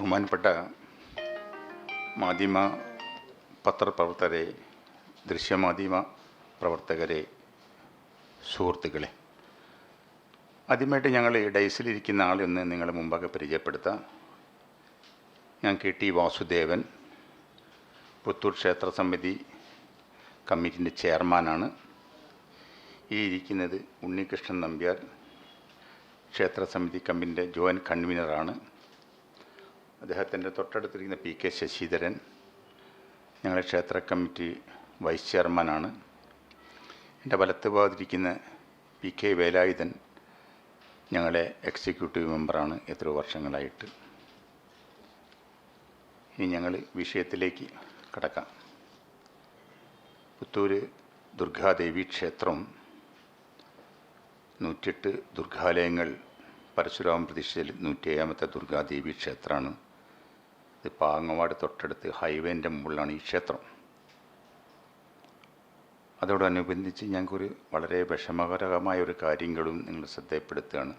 ബഹുമാനപ്പെട്ട മാധ്യമ പത്രപ്രവർത്തകരെ, ദൃശ്യമാധ്യമ പ്രവർത്തകരെ, സുഹൃത്തുക്കളെ, ആദ്യമായിട്ട് ഞങ്ങൾ ഡൈസിലിരിക്കുന്ന ആളെന്ന് നിങ്ങളെ മുമ്പാകെ പരിചയപ്പെടുത്താം. ഞാൻ KT വാസുദേവൻ, പുത്തൂർ ക്ഷേത്ര സമിതി കമ്മിറ്റിൻ്റെ ചെയർമാനാണ്. ഈ ഇരിക്കുന്നത് ഉണ്ണികൃഷ്ണൻ നമ്പ്യാർ, ക്ഷേത്ര സമിതി കമ്മിറ്റിൻ്റെ ജോയിൻറ്റ് കൺവീനറാണ്. അദ്ദേഹത്തിൻ്റെ തൊട്ടടുത്തിരിക്കുന്ന PK ശശിധരൻ, ഞങ്ങളുടെ ക്ഷേത്ര കമ്മിറ്റി വൈസ് ചെയർമാനാണ്. എൻ്റെ വലത്ത് ഭാഗത്തിരിക്കുന്ന PK വേലായുധൻ, ഞങ്ങളുടെ എക്സിക്യൂട്ടീവ് മെമ്പറാണ് എത്രയോ വർഷങ്ങളായിട്ട്. ഇനി ഞങ്ങൾ വിഷയത്തിലേക്ക് കടക്കാം. പുത്തൂർ ദുർഗാദേവി ക്ഷേത്രം 108 ദുർഗാലയങ്ങൾ പരശുരാമ പ്രതിഷ്ഠയിൽ 107ാമത്തെ ദുർഗാദേവി ക്ഷേത്രമാണ്. ഇത് പാങ്ങവാട് തൊട്ടടുത്ത് ഹൈവേൻ്റെ മുകളിലാണ് ഈ ക്ഷേത്രം. അതോടനുബന്ധിച്ച് ഞങ്ങൾക്കൊരു വളരെ വിഷമകരമായ ഒരു കാര്യങ്ങളും നിങ്ങൾ ശ്രദ്ധപ്പെടുത്തുകയാണ്.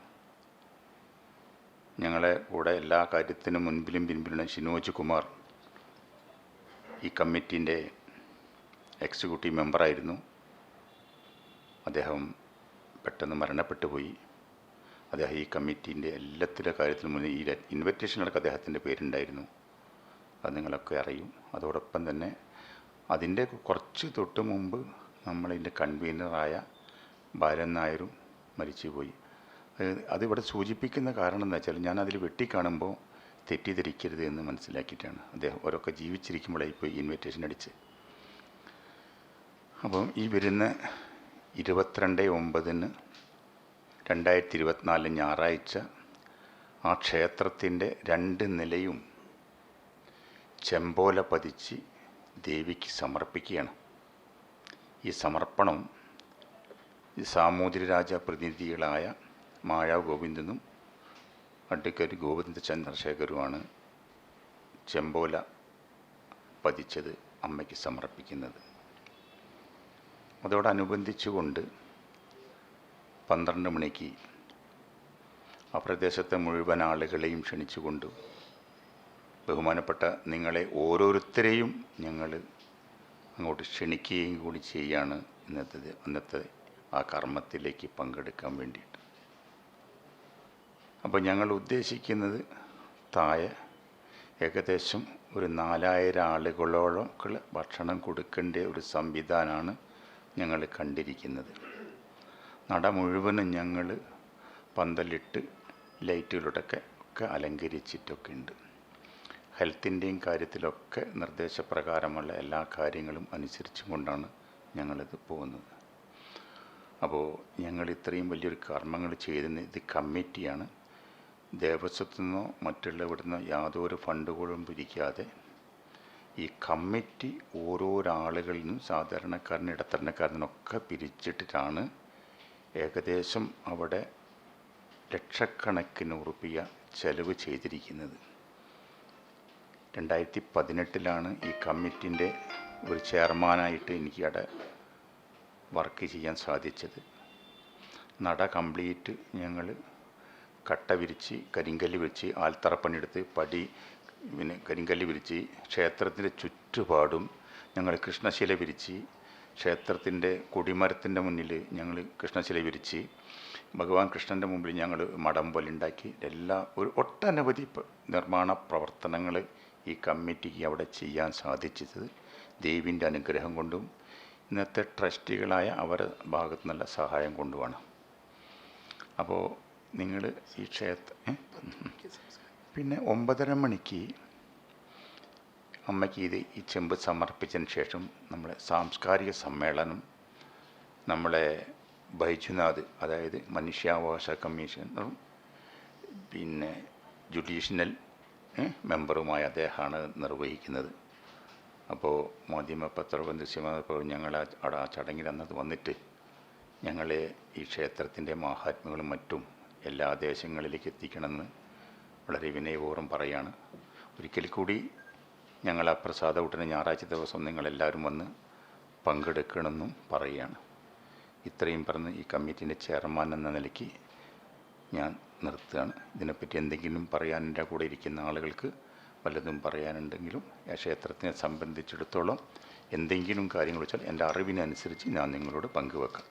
ഞങ്ങളെ കൂടെ എല്ലാ കാര്യത്തിനും മുൻപിലും പിൻപിലുള്ള ഷിനോജ് കുമാർ ഈ കമ്മിറ്റീൻ്റെ എക്സിക്യൂട്ടീവ് മെമ്പറായിരുന്നു. അദ്ദേഹം പെട്ടെന്ന് മരണപ്പെട്ടു പോയി. അദ്ദേഹം ഈ കമ്മിറ്റീൻ്റെ എല്ലാത്തിൻ്റെ കാര്യത്തിലും മുന്നേ ഈ ഇൻവിറ്റേഷനിലൊക്കെ അദ്ദേഹത്തിൻ്റെ പേരുണ്ടായിരുന്നു. അത് നിങ്ങളൊക്കെ അറിയും. അതോടൊപ്പം തന്നെ അതിൻ്റെ കുറച്ച് തൊട്ട് മുമ്പ് നമ്മളിതിൻ്റെ കൺവീനറായ ബാലൻ നായരും മരിച്ചുപോയി. അതിവിടെ സൂചിപ്പിക്കുന്ന കാരണം എന്താ വെച്ചാൽ, ഞാനതിൽ വെട്ടിക്കാണുമ്പോൾ തെറ്റിദ്ധരിക്കരുത് എന്ന് മനസ്സിലാക്കിയിട്ടാണ്. അദ്ദേഹം ഓരോക്കെ ജീവിച്ചിരിക്കുമ്പോഴായി പോയി ഇൻവിറ്റേഷൻ അടിച്ച്. അപ്പം ഈ വരുന്ന 22/9/2024 ഞായറാഴ്ച ആ ക്ഷേത്രത്തിൻ്റെ 2 നിലയും ചെമ്പോല പതിച്ച് ദേവിക്ക് സമർപ്പിക്കുകയാണ്. ഈ സമർപ്പണം സാമൂതിരി രാജ പ്രതിനിധികളായ മാഴാവ് ഗോവിന്ദനും അഡ്വക്കേറ്റ് ഗോവിന്ദ ചന്ദ്രശേഖരുമാണ് ചെമ്പോല പതിച്ചത് അമ്മയ്ക്ക് സമർപ്പിക്കുന്നത്. അതോടനുബന്ധിച്ചുകൊണ്ട് 12 മണിക്ക് ആ പ്രദേശത്തെ മുഴുവൻ ആളുകളെയും ക്ഷണിച്ചുകൊണ്ട് ബഹുമാനപ്പെട്ട നിങ്ങളെ ഓരോരുത്തരെയും ഞങ്ങൾ അങ്ങോട്ട് ക്ഷണിക്കുകയും കൂടി ചെയ്യുകയാണ് അന്നത്തെ ആ കർമ്മത്തിലേക്ക് പങ്കെടുക്കാൻ വേണ്ടിയിട്ട്. അപ്പോൾ ഞങ്ങൾ ഉദ്ദേശിക്കുന്നത് താഴെ ഏകദേശം ഒരു 4000 ആളുകളോളം ഭക്ഷണം കൊടുക്കേണ്ട ഒരു സംവിധാനമാണ് ഞങ്ങൾ കണ്ടിരിക്കുന്നത്. നട മുഴുവനും ഞങ്ങൾ പന്തലിട്ട് ലൈറ്റുകളോടൊക്കെ അലങ്കരിച്ചിട്ടൊക്കെ ഉണ്ട്. ഹെൽത്തിൻ്റെയും കാര്യത്തിലൊക്കെ നിർദ്ദേശപ്രകാരമുള്ള എല്ലാ കാര്യങ്ങളും അനുസരിച്ചും കൊണ്ടാണ് ഞങ്ങളിത് പോകുന്നത്. അപ്പോൾ ഞങ്ങൾ ഇത്രയും വലിയൊരു കർമ്മങ്ങൾ ചെയ്തുന്ന ഇത് കമ്മിറ്റിയാണ്. ദേവസ്വത്തിൽ നിന്നോ മറ്റുള്ള ഇവിടുന്ന് യാതൊരു ഫണ്ടുകളും പിരിക്കാതെ ഈ കമ്മിറ്റി ഓരോരാളുകളിൽ നിന്നും സാധാരണക്കാരനും ഇടത്തരക്കാരനൊക്കെ പിരിച്ചിട്ടിട്ടാണ് ഏകദേശം അവിടെ ലക്ഷക്കണക്കിന് ഉറുപ്പിക ചെലവ് ചെയ്തിരിക്കുന്നത്. 2018 ഈ കമ്മിറ്റിൻ്റെ ഒരു ചെയർമാനായിട്ട് എനിക്ക് അവിടെ വർക്ക് ചെയ്യാൻ സാധിച്ചത്. നട കംപ്ലീറ്റ് ഞങ്ങൾ കട്ട വിരിച്ച് കരിങ്കല്ല് വിരിച്ച് ആൽത്തറപ്പണിയെടുത്ത് കരിങ്കല്ല് വിരിച്ച് ക്ഷേത്രത്തിൻ്റെ ചുറ്റുപാടും ഞങ്ങൾ കൃഷ്ണശില വിരിച്ച് ക്ഷേത്രത്തിൻ്റെ കൊടിമരത്തിൻ്റെ മുന്നിൽ ഞങ്ങൾ കൃഷ്ണശില വിരിച്ച് ഭഗവാൻ കൃഷ്ണൻ്റെ മുമ്പിൽ ഞങ്ങൾ മടമ്പലുണ്ടാക്കി ഒരു ഒട്ടനവധി നിർമ്മാണ പ്രവർത്തനങ്ങൾ ഈ കമ്മിറ്റിക്ക് അവിടെ ചെയ്യാൻ സാധിച്ചത് ദേവിൻ്റെ അനുഗ്രഹം കൊണ്ടും ഇന്നത്തെ ട്രസ്റ്റികളായ അവരുടെ ഭാഗത്തു നിന്നുള്ള സഹായം കൊണ്ടുമാണ്. അപ്പോൾ നിങ്ങൾ ഈ പിന്നെ 9:30 മണിക്ക് അമ്മയ്ക്ക് ഈ ചെമ്പ് സമർപ്പിച്ചതിന് ശേഷം നമ്മളെ സാംസ്കാരിക സമ്മേളനം നമ്മളെ ബൈജുനാഥ്, അതായത് മനുഷ്യാവകാശ കമ്മീഷണറും പിന്നെ ജുഡീഷ്യൽ മെമ്പറുമായ അദ്ദേഹമാണ് നിർവഹിക്കുന്നത്. അപ്പോൾ മാധ്യമപത്രവും ദൃശ്യമാധ്യമവും ഞങ്ങൾ ആ ചടങ്ങിൽ അന്നത് വന്നിട്ട് ഞങ്ങളെ ഈ ക്ഷേത്രത്തിൻ്റെ മാഹാത്മ്യങ്ങളും മറ്റും എല്ലാ ദേശങ്ങളിലേക്ക് എത്തിക്കണമെന്ന് വളരെ വിനയപൂർവ്വം പറയാണ്. ഒരിക്കൽ കൂടി ഞങ്ങൾ ആ പ്രസാദ ഊട്ടിന് ഞായറാഴ്ച ദിവസം നിങ്ങളെല്ലാവരും വന്ന് പങ്കെടുക്കണമെന്നും പറയുകയാണ്. ഇത്രയും പറഞ്ഞ് ഈ കമ്മിറ്റീൻ്റെ ചെയർമാൻ എന്ന നിലയ്ക്ക് ഞാൻ നിർത്തുകയാണ്. ഇതിനെപ്പറ്റി എന്തെങ്കിലും പറയാൻ എൻ്റെ കൂടെ ഇരിക്കുന്ന ആളുകൾക്ക് വല്ലതും പറയാനുണ്ടെങ്കിലും ക്ഷേത്രത്തിനെ സംബന്ധിച്ചിടത്തോളം എന്തെങ്കിലും കാര്യങ്ങൾ വെച്ചാൽ എൻ്റെ അറിവിനനുസരിച്ച് ഞാൻ നിങ്ങളോട് പങ്കുവെക്കാം.